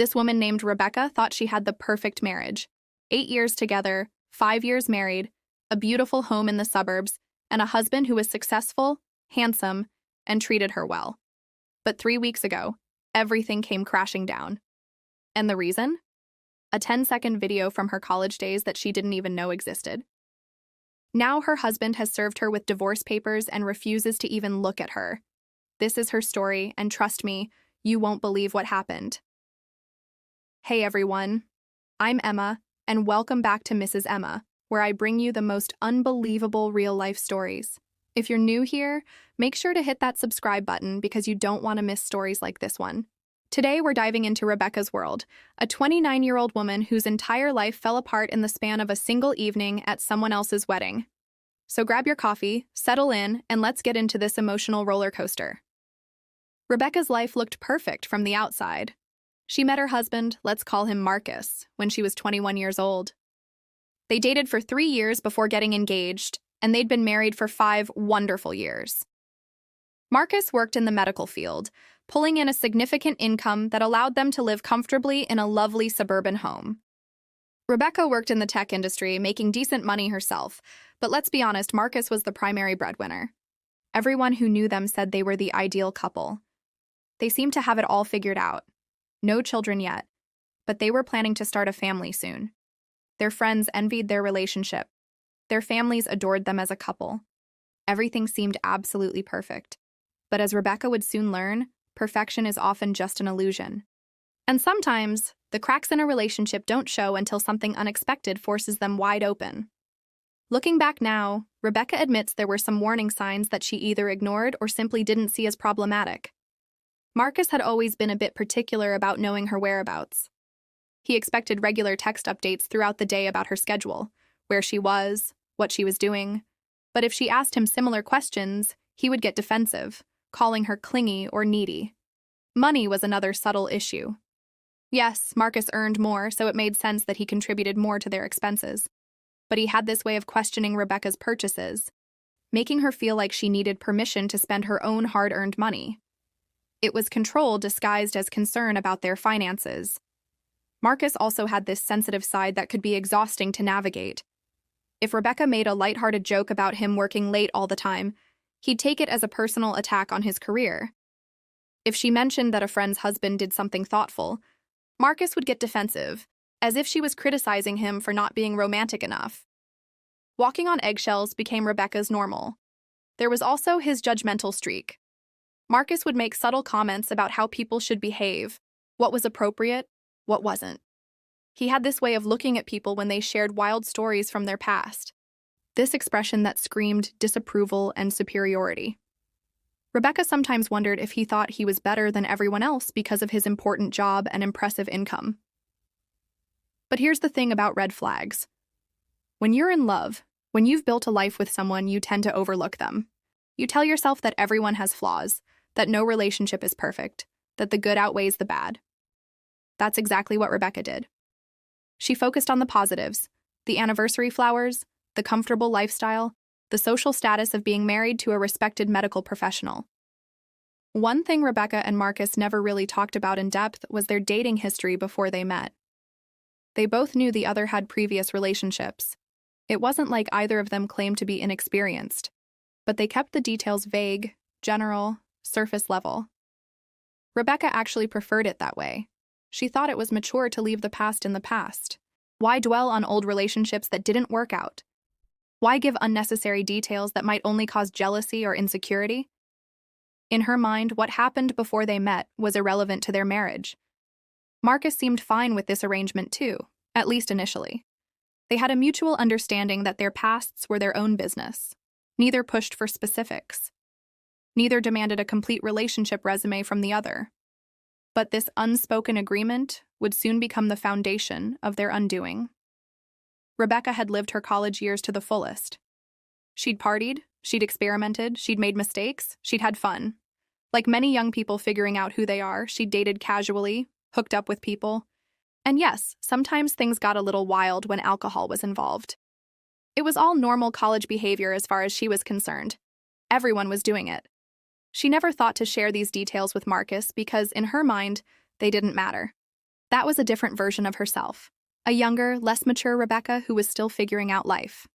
This woman named Rebecca thought she had the perfect marriage. 8 years together, 5 years married, a beautiful home in the suburbs, and a husband who was successful, handsome, and treated her well. But 3 weeks ago, everything came crashing down. And the reason? A 10-second video from her college days that she didn't even know existed. Now her husband has served her with divorce papers and refuses to even look at her. This is her story, and trust me, you won't believe what happened. Hey everyone, I'm Emma, and welcome back to Mrs. Emma, where I bring you the most unbelievable real-life stories. If you're new here, make sure to hit that subscribe button because you don't want to miss stories like this one. Today we're diving into Rebecca's world, a 29-year-old woman whose entire life fell apart in the span of a single evening at someone else's wedding. So grab your coffee, settle in, and let's get into this emotional roller coaster. Rebecca's life looked perfect from the outside. She met her husband, let's call him Marcus, when she was 21 years old. They dated for 3 years before getting engaged, and they'd been married for 5 wonderful years. Marcus worked in the medical field, pulling in a significant income that allowed them to live comfortably in a lovely suburban home. Rebecca worked in the tech industry, making decent money herself, but let's be honest, Marcus was the primary breadwinner. Everyone who knew them said they were the ideal couple. They seemed to have it all figured out. No children yet, but they were planning to start a family soon. Their friends envied their relationship. Their families adored them as a couple. Everything seemed absolutely perfect. But as Rebecca would soon learn, perfection is often just an illusion. And sometimes, the cracks in a relationship don't show until something unexpected forces them wide open. Looking back now, Rebecca admits there were some warning signs that she either ignored or simply didn't see as problematic. Marcus had always been a bit particular about knowing her whereabouts. He expected regular text updates throughout the day about her schedule, where she was, what she was doing. But if she asked him similar questions, he would get defensive, calling her clingy or needy. Money was another subtle issue. Yes, Marcus earned more, so it made sense that he contributed more to their expenses. But he had this way of questioning Rebecca's purchases, making her feel like she needed permission to spend her own hard-earned money. It was control disguised as concern about their finances. Marcus also had this sensitive side that could be exhausting to navigate. If Rebecca made a lighthearted joke about him working late all the time, he'd take it as a personal attack on his career. If she mentioned that a friend's husband did something thoughtful, Marcus would get defensive, as if she was criticizing him for not being romantic enough. Walking on eggshells became Rebecca's normal. There was also his judgmental streak. Marcus would make subtle comments about how people should behave, what was appropriate, what wasn't. He had this way of looking at people when they shared wild stories from their past. This expression that screamed disapproval and superiority. Rebecca sometimes wondered if he thought he was better than everyone else because of his important job and impressive income. But here's the thing about red flags. When you're in love, when you've built a life with someone, you tend to overlook them. You tell yourself that everyone has flaws, that no relationship is perfect, that the good outweighs the bad. That's exactly what Rebecca did. She focused on the positives, the anniversary flowers, the comfortable lifestyle, the social status of being married to a respected medical professional. One thing Rebecca and Marcus never really talked about in depth was their dating history before they met. They both knew the other had previous relationships. It wasn't like either of them claimed to be inexperienced, but they kept the details vague, general, surface level. Rebecca actually preferred it that way. She thought it was mature to leave the past in the past. Why dwell on old relationships that didn't work out? Why give unnecessary details that might only cause jealousy or insecurity? In her mind, what happened before they met was irrelevant to their marriage. Marcus seemed fine with this arrangement too, at least initially. They had a mutual understanding that their pasts were their own business. Neither pushed for specifics. Neither demanded a complete relationship resume from the other. But this unspoken agreement would soon become the foundation of their undoing. Rebecca had lived her college years to the fullest. She'd partied, she'd experimented, she'd made mistakes, she'd had fun. Like many young people figuring out who they are, she'd dated casually, hooked up with people. And yes, sometimes things got a little wild when alcohol was involved. It was all normal college behavior as far as she was concerned. Everyone was doing it. She never thought to share these details with Marcus because, in her mind, they didn't matter. That was a different version of herself. A younger, less mature Rebecca who was still figuring out life.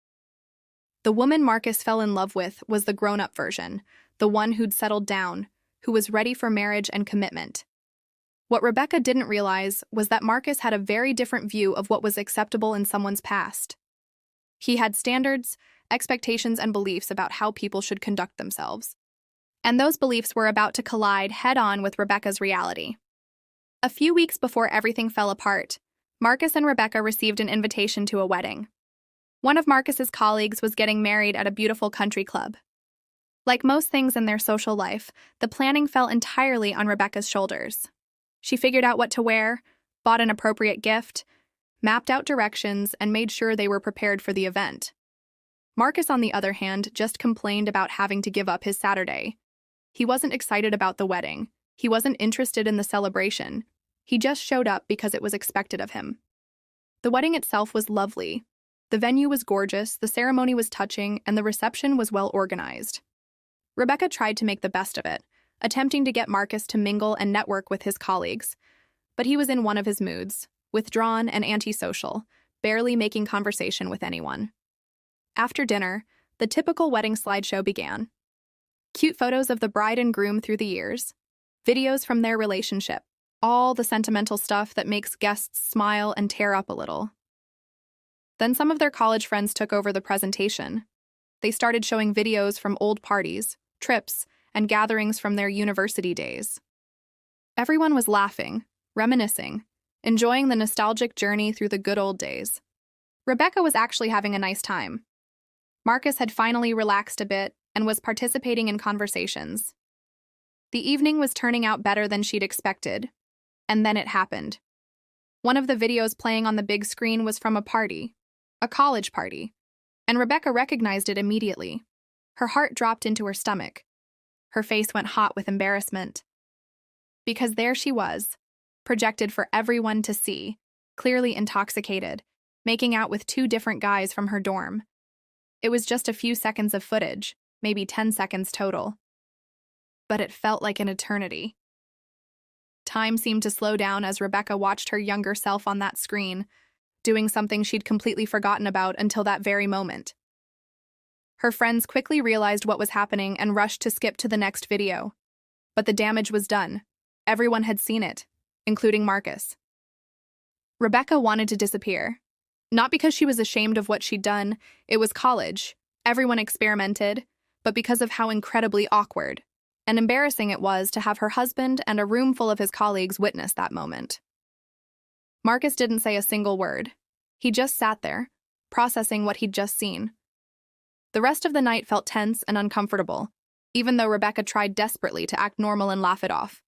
The woman Marcus fell in love with was the grown-up version, the one who'd settled down, who was ready for marriage and commitment. What Rebecca didn't realize was that Marcus had a very different view of what was acceptable in someone's past. He had standards, expectations, and beliefs about how people should conduct themselves. And those beliefs were about to collide head-on with Rebecca's reality. A few weeks before everything fell apart, Marcus and Rebecca received an invitation to a wedding. One of Marcus's colleagues was getting married at a beautiful country club. Like most things in their social life, the planning fell entirely on Rebecca's shoulders. She figured out what to wear, bought an appropriate gift, mapped out directions, and made sure they were prepared for the event. Marcus, on the other hand, just complained about having to give up his Saturday. He wasn't excited about the wedding. He wasn't interested in the celebration. He just showed up because it was expected of him. The wedding itself was lovely. The venue was gorgeous, the ceremony was touching, and the reception was well organized. Rebecca tried to make the best of it, attempting to get Marcus to mingle and network with his colleagues. But he was in one of his moods, withdrawn and antisocial, barely making conversation with anyone. After dinner, the typical wedding slideshow began. Cute photos of the bride and groom through the years, videos from their relationship, all the sentimental stuff that makes guests smile and tear up a little. Then some of their college friends took over the presentation. They started showing videos from old parties, trips, and gatherings from their university days. Everyone was laughing, reminiscing, enjoying the nostalgic journey through the good old days. Rebecca was actually having a nice time. Marcus had finally relaxed a bit and was participating in conversations. The evening was turning out better than she'd expected, and then it happened. One of the videos playing on the big screen was from a college party, and Rebecca recognized it immediately. Her heart dropped into her stomach. Her face went hot with embarrassment. Because there she was, projected for everyone to see, clearly intoxicated, making out with two different guys from her dorm. It was just a few seconds of footage, maybe 10 seconds total. But it felt like an eternity. Time seemed to slow down as Rebecca watched her younger self on that screen, doing something she'd completely forgotten about until that very moment. Her friends quickly realized what was happening and rushed to skip to the next video. But the damage was done. Everyone had seen it, including Marcus. Rebecca wanted to disappear. Not because she was ashamed of what she'd done, it was college. Everyone experimented, but because of how incredibly awkward and embarrassing it was to have her husband and a room full of his colleagues witness that moment. Marcus didn't say a single word. He just sat there, processing what he'd just seen. The rest of the night felt tense and uncomfortable, even though Rebecca tried desperately to act normal and laugh it off.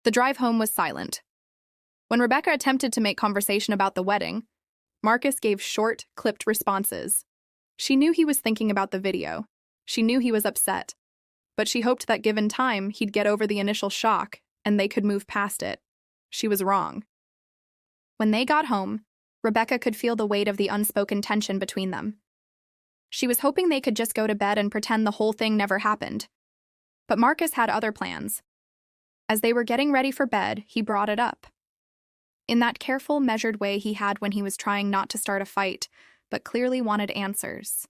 The drive home was silent. When Rebecca attempted to make conversation about the wedding, Marcus gave short, clipped responses. She knew he was thinking about the video. She knew he was upset. But she hoped that given time, he'd get over the initial shock and they could move past it. She was wrong. When they got home, Rebecca could feel the weight of the unspoken tension between them. She was hoping they could just go to bed and pretend the whole thing never happened. But Marcus had other plans. As they were getting ready for bed, he brought it up. In that careful, measured way he had when he was trying not to start a fight, but clearly wanted answers.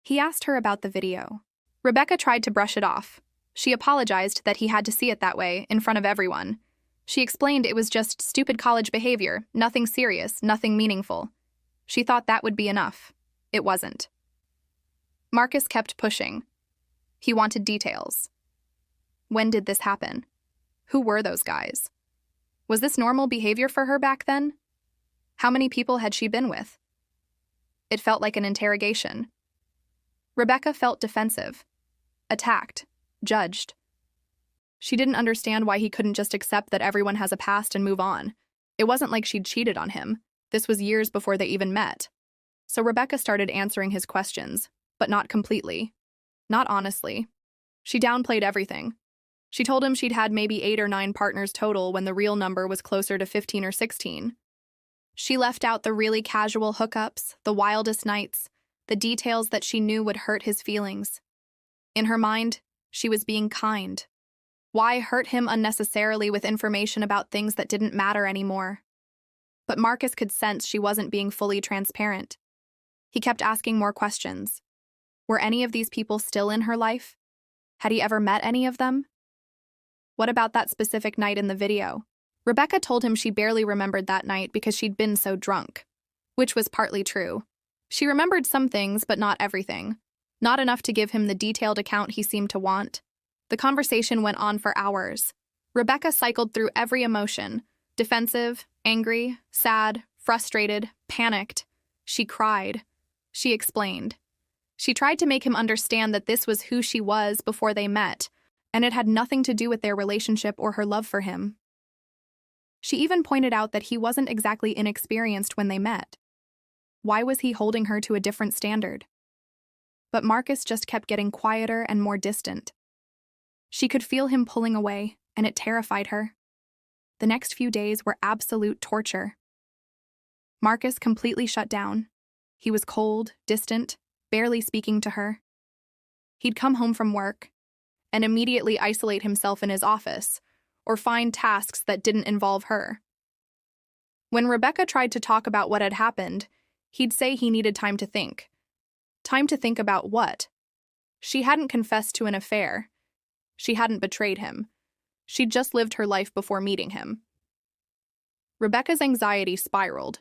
He asked her about the video. Rebecca tried to brush it off. She apologized that he had to see it that way, in front of everyone. She explained it was just stupid college behavior, nothing serious, nothing meaningful. She thought that would be enough. It wasn't. Marcus kept pushing. He wanted details. When did this happen? Who were those guys? Was this normal behavior for her back then? How many people had she been with? It felt like an interrogation. Rebecca felt defensive, attacked, judged. She didn't understand why he couldn't just accept that everyone has a past and move on. It wasn't like she'd cheated on him. This was years before they even met. So Rebecca started answering his questions, but not completely. Not honestly. She downplayed everything. She told him she'd had maybe 8 or 9 partners total when the real number was closer to 15 or 16. She left out the really casual hookups, the wildest nights, the details that she knew would hurt his feelings. In her mind, she was being kind. Why hurt him unnecessarily with information about things that didn't matter anymore? But Marcus could sense she wasn't being fully transparent. He kept asking more questions. Were any of these people still in her life? Had he ever met any of them? What about that specific night in the video? Rebecca told him she barely remembered that night because she'd been so drunk, which was partly true. She remembered some things, but not everything. Not enough to give him the detailed account he seemed to want. The conversation went on for hours. Rebecca cycled through every emotion: defensive, angry, sad, frustrated, panicked. She cried. She explained. She tried to make him understand that this was who she was before they met, and it had nothing to do with their relationship or her love for him. She even pointed out that he wasn't exactly inexperienced when they met. Why was he holding her to a different standard? But Marcus just kept getting quieter and more distant. She could feel him pulling away, and it terrified her. The next few days were absolute torture. Marcus completely shut down. He was cold, distant, barely speaking to her. He'd come home from work and immediately isolate himself in his office or find tasks that didn't involve her. When Rebecca tried to talk about what had happened, he'd say he needed time to think. Time to think about what? She hadn't confessed to an affair. She hadn't betrayed him. She'd just lived her life before meeting him. Rebecca's anxiety spiraled.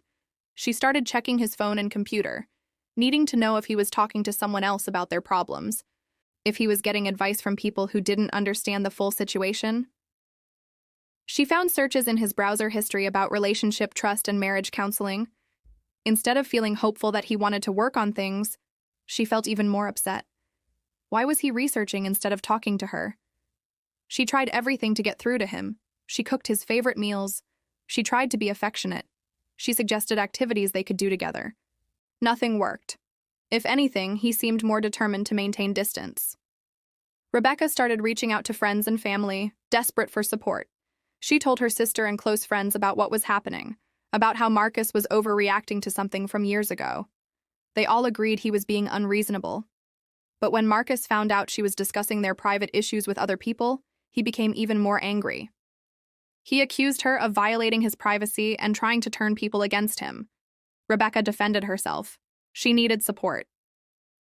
She started checking his phone and computer, needing to know if he was talking to someone else about their problems, if he was getting advice from people who didn't understand the full situation. She found searches in his browser history about relationship, trust, and marriage counseling. Instead of feeling hopeful that he wanted to work on things, she felt even more upset. Why was he researching instead of talking to her? She tried everything to get through to him. She cooked his favorite meals. She tried to be affectionate. She suggested activities they could do together. Nothing worked. If anything, he seemed more determined to maintain distance. Rebecca started reaching out to friends and family, desperate for support. She told her sister and close friends about what was happening, about how Marcus was overreacting to something from years ago. They all agreed he was being unreasonable. But when Marcus found out she was discussing their private issues with other people, he became even more angry. He accused her of violating his privacy and trying to turn people against him. Rebecca defended herself. She needed support.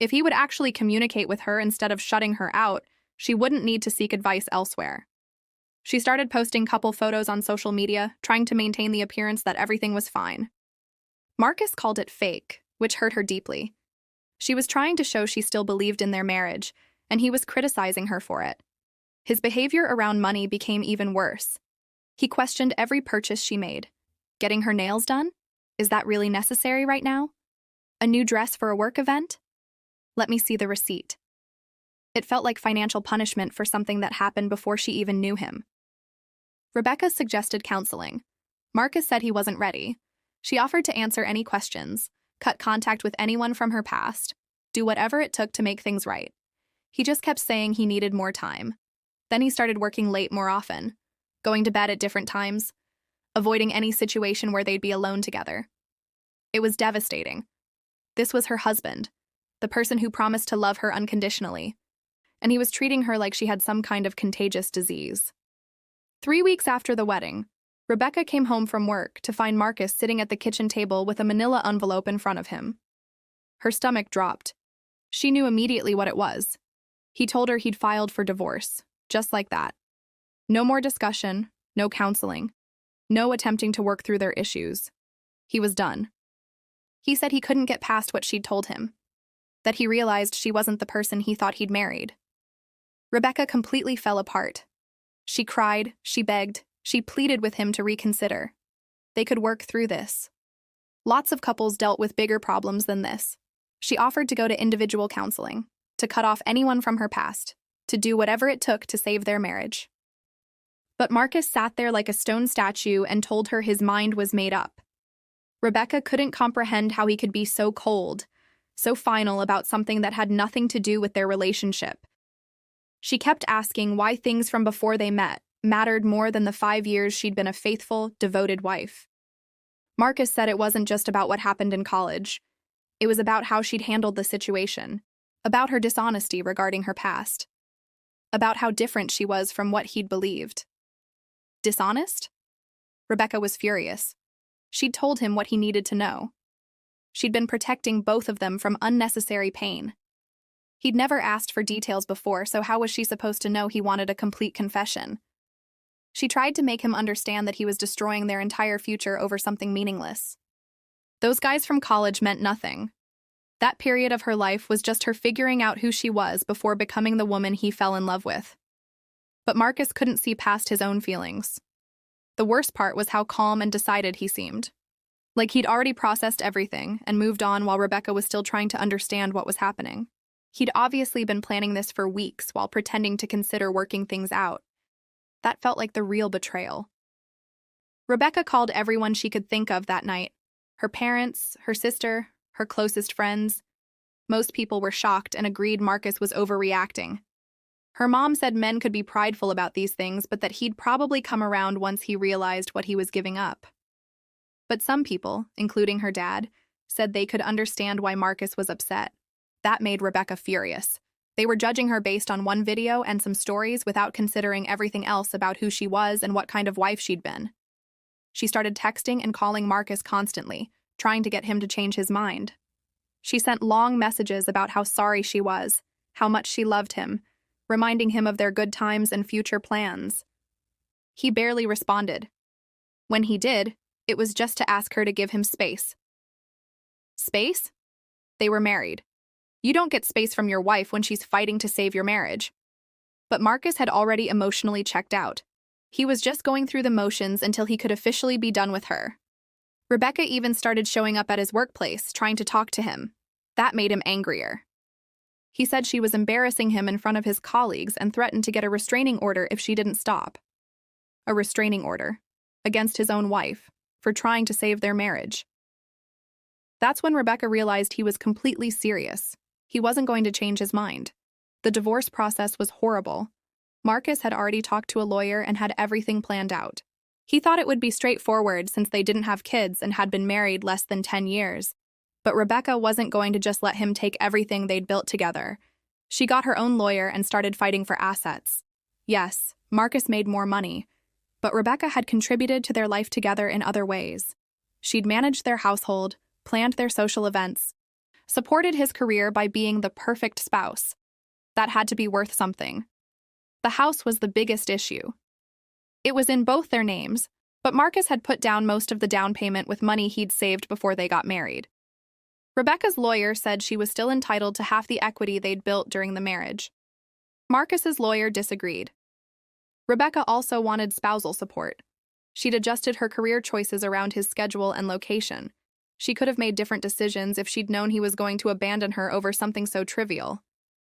If he would actually communicate with her instead of shutting her out, she wouldn't need to seek advice elsewhere. She started posting couple photos on social media, trying to maintain the appearance that everything was fine. Marcus called it fake, which hurt her deeply. She was trying to show she still believed in their marriage, and he was criticizing her for it. His behavior around money became even worse. He questioned every purchase she made. Getting her nails done? Is that really necessary right now? A new dress for a work event? Let me see the receipt. It felt like financial punishment for something that happened before she even knew him. Rebecca suggested counseling. Marcus said he wasn't ready. She offered to answer any questions, cut contact with anyone from her past, do whatever it took to make things right. He just kept saying he needed more time. Then he started working late more often, going to bed at different times, avoiding any situation where they'd be alone together. It was devastating. This was her husband, the person who promised to love her unconditionally, and he was treating her like she had some kind of contagious disease. 3 weeks after the wedding, Rebecca came home from work to find Marcus sitting at the kitchen table with a manila envelope in front of him. Her stomach dropped. She knew immediately what it was. He told her he'd filed for divorce, just like that. No more discussion, no counseling, no attempting to work through their issues. He was done. He said he couldn't get past what she'd told him, that he realized she wasn't the person he thought he'd married. Rebecca completely fell apart. She cried, she begged, she pleaded with him to reconsider. They could work through this. Lots of couples dealt with bigger problems than this. She offered to go to individual counseling, to cut off anyone from her past, to do whatever it took to save their marriage. But Marcus sat there like a stone statue and told her his mind was made up. Rebecca couldn't comprehend how he could be so cold, so final about something that had nothing to do with their relationship. She kept asking why things from before they met mattered more than the 5 years she'd been a faithful, devoted wife. Marcus said it wasn't just about what happened in college. It was about how she'd handled the situation, about her dishonesty regarding her past. about how different she was from what he'd believed. Dishonest? Rebecca was furious. She'd told him what he needed to know. She'd been protecting both of them from unnecessary pain. He'd never asked for details before, so how was she supposed to know he wanted a complete confession? She tried to make him understand that he was destroying their entire future over something meaningless. Those guys from college meant nothing. That period of her life was just her figuring out who she was before becoming the woman he fell in love with. But Marcus couldn't see past his own feelings. The worst part was how calm and decided he seemed. Like he'd already processed everything and moved on while Rebecca was still trying to understand what was happening. He'd obviously been planning this for weeks while pretending to consider working things out. That felt like the real betrayal. Rebecca called everyone she could think of that night. Her parents, her sister, her closest friends. Most people were shocked and agreed Marcus was overreacting. Her mom said men could be prideful about these things, but that he'd probably come around once he realized what he was giving up. But some people, including her dad, said they could understand why Marcus was upset. That made Rebecca furious. They were judging her based on one video and some stories without considering everything else about who she was and what kind of wife she'd been. She started texting and calling Marcus constantly, trying to get him to change his mind. She sent long messages about how sorry she was, how much she loved him, reminding him of their good times and future plans. He barely responded. When he did, it was just to ask her to give him space. Space? They were married. You don't get space from your wife when she's fighting to save your marriage. But Marcus had already emotionally checked out. He was just going through the motions until he could officially be done with her. Rebecca even started showing up at his workplace, trying to talk to him. That made him angrier. He said she was embarrassing him in front of his colleagues and threatened to get a restraining order if she didn't stop. A restraining order, against his own wife, for trying to save their marriage. That's when Rebecca realized he was completely serious. He wasn't going to change his mind. The divorce process was horrible. Marcus had already talked to a lawyer and had everything planned out. He thought it would be straightforward since they didn't have kids and had been married less than 10 years. But Rebecca wasn't going to just let him take everything they'd built together. She got her own lawyer and started fighting for assets. Yes, Marcus made more money, but Rebecca had contributed to their life together in other ways. She'd managed their household, planned their social events, supported his career by being the perfect spouse. That had to be worth something. The house was the biggest issue. It was in both their names, but Marcus had put down most of the down payment with money he'd saved before they got married. Rebecca's lawyer said she was still entitled to half the equity they'd built during the marriage. Marcus's lawyer disagreed. Rebecca also wanted spousal support. She'd adjusted her career choices around his schedule and location. She could have made different decisions if she'd known he was going to abandon her over something so trivial.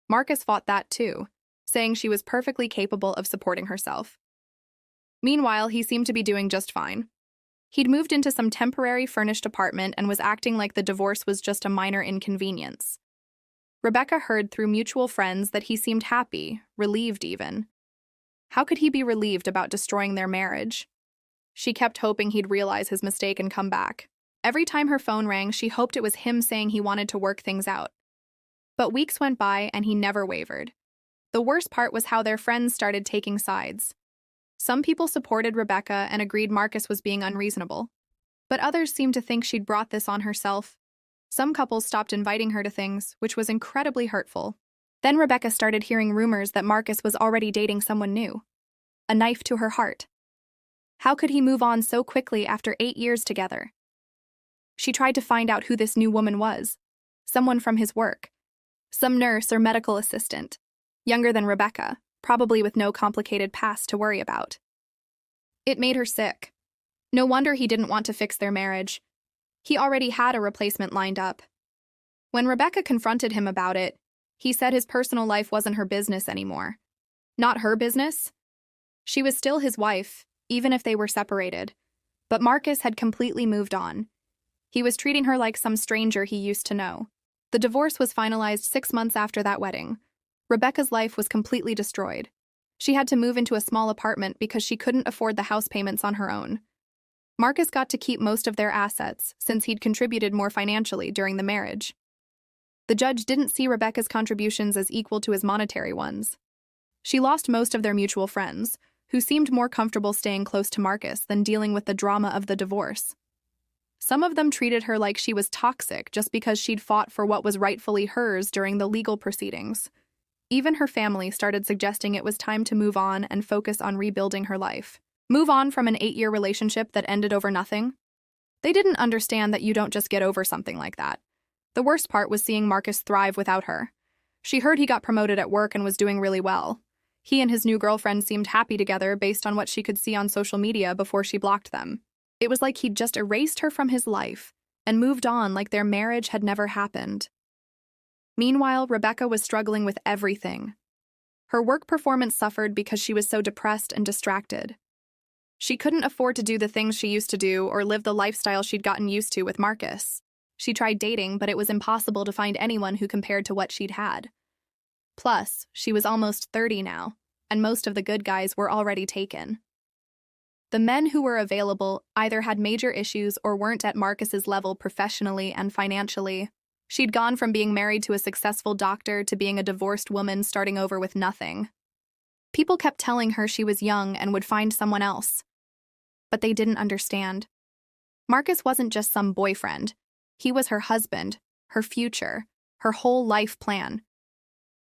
Marcus fought that too, saying she was perfectly capable of supporting herself. Meanwhile, he seemed to be doing just fine. He'd moved into some temporary furnished apartment and was acting like the divorce was just a minor inconvenience. Rebecca heard through mutual friends that he seemed happy, relieved even. How could he be relieved about destroying their marriage? She kept hoping he'd realize his mistake and come back. Every time her phone rang, she hoped it was him saying he wanted to work things out. But weeks went by and he never wavered. The worst part was how their friends started taking sides. Some people supported Rebecca and agreed Marcus was being unreasonable. But others seemed to think she'd brought this on herself. Some couples stopped inviting her to things, which was incredibly hurtful. Then Rebecca started hearing rumors that Marcus was already dating someone new. A knife to her heart. How could he move on so quickly after 8 years together? She tried to find out who this new woman was. Someone from his work. Some nurse or medical assistant. Younger than Rebecca, probably with no complicated past to worry about. It made her sick. No wonder he didn't want to fix their marriage. He already had a replacement lined up. When Rebecca confronted him about it, he said his personal life wasn't her business anymore. Not her business. She was still his wife, even if they were separated. But Marcus had completely moved on. He was treating her like some stranger he used to know. The divorce was finalized 6 months after that wedding. Rebecca's life was completely destroyed. She had to move into a small apartment because she couldn't afford the house payments on her own. Marcus got to keep most of their assets since he'd contributed more financially during the marriage. The judge didn't see Rebecca's contributions as equal to his monetary ones. She lost most of their mutual friends, who seemed more comfortable staying close to Marcus than dealing with the drama of the divorce. Some of them treated her like she was toxic just because she'd fought for what was rightfully hers during the legal proceedings. Even her family started suggesting it was time to move on and focus on rebuilding her life. Move on from an 8-year relationship that ended over nothing? They didn't understand that you don't just get over something like that. The worst part was seeing Marcus thrive without her. She heard he got promoted at work and was doing really well. He and his new girlfriend seemed happy together based on what she could see on social media before she blocked them. It was like he'd just erased her from his life and moved on like their marriage had never happened. Meanwhile, Rebecca was struggling with everything. Her work performance suffered because she was so depressed and distracted. She couldn't afford to do the things she used to do or live the lifestyle she'd gotten used to with Marcus. She tried dating, but it was impossible to find anyone who compared to what she'd had. Plus, she was almost 30 now, and most of the good guys were already taken. The men who were available either had major issues or weren't at Marcus's level professionally and financially. She'd gone from being married to a successful doctor to being a divorced woman starting over with nothing. People kept telling her she was young and would find someone else. But they didn't understand. Marcus wasn't just some boyfriend. He was her husband, her future, her whole life plan.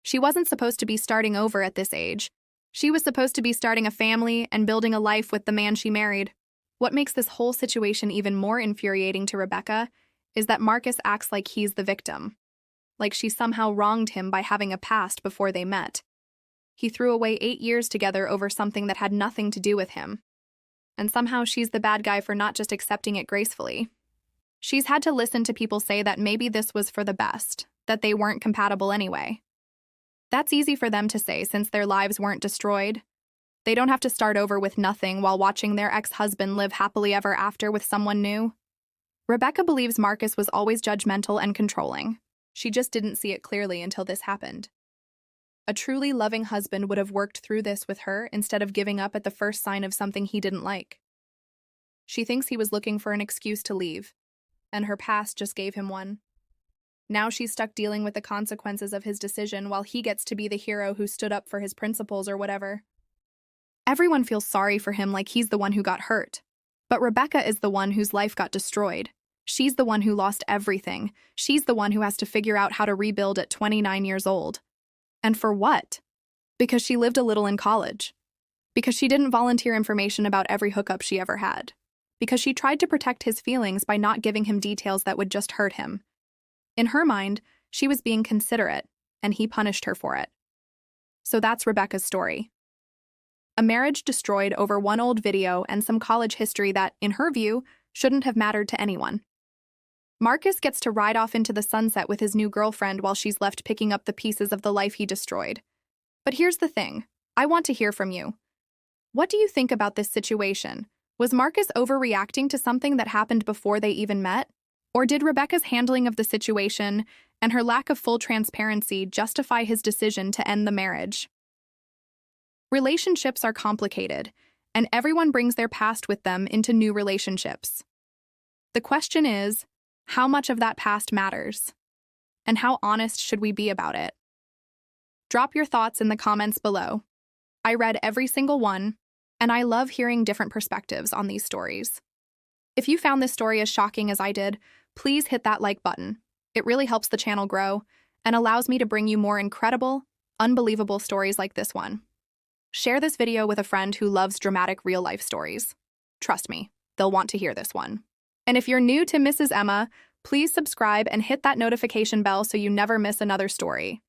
She wasn't supposed to be starting over at this age. She was supposed to be starting a family and building a life with the man she married. What makes this whole situation even more infuriating to Rebecca is that Marcus acts like he's the victim, like she somehow wronged him by having a past before they met. He threw away 8 years together over something that had nothing to do with him. And somehow she's the bad guy for not just accepting it gracefully. She's had to listen to people say that maybe this was for the best, that they weren't compatible anyway. That's easy for them to say since their lives weren't destroyed. They don't have to start over with nothing while watching their ex-husband live happily ever after with someone new. Rebecca believes Marcus was always judgmental and controlling. She just didn't see it clearly until this happened. A truly loving husband would have worked through this with her instead of giving up at the first sign of something he didn't like. She thinks he was looking for an excuse to leave, and her past just gave him one. Now she's stuck dealing with the consequences of his decision while he gets to be the hero who stood up for his principles or whatever. Everyone feels sorry for him like he's the one who got hurt. But Rebecca is the one whose life got destroyed. She's the one who lost everything. She's the one who has to figure out how to rebuild at 29 years old. And for what? Because she lived a little in college. Because she didn't volunteer information about every hookup she ever had. Because she tried to protect his feelings by not giving him details that would just hurt him. In her mind, she was being considerate, and he punished her for it. So that's Rebecca's story. A marriage destroyed over one old video and some college history that, in her view, shouldn't have mattered to anyone. Marcus gets to ride off into the sunset with his new girlfriend while she's left picking up the pieces of the life he destroyed. But here's the thing. I want to hear from you. What do you think about this situation? Was Marcus overreacting to something that happened before they even met? Or did Rebecca's handling of the situation and her lack of full transparency justify his decision to end the marriage? Relationships are complicated, and everyone brings their past with them into new relationships. The question is, how much of that past matters? And how honest should we be about it? Drop your thoughts in the comments below. I read every single one, and I love hearing different perspectives on these stories. If you found this story as shocking as I did, please hit that like button. It really helps the channel grow and allows me to bring you more incredible, unbelievable stories like this one. Share this video with a friend who loves dramatic real-life stories. Trust me, they'll want to hear this one. And if you're new to Mrs. Emma, please subscribe and hit that notification bell so you never miss another story.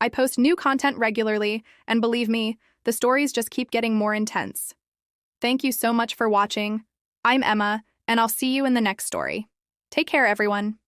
I post new content regularly, and believe me, the stories just keep getting more intense. Thank you so much for watching. I'm Emma, and I'll see you in the next story. Take care, everyone.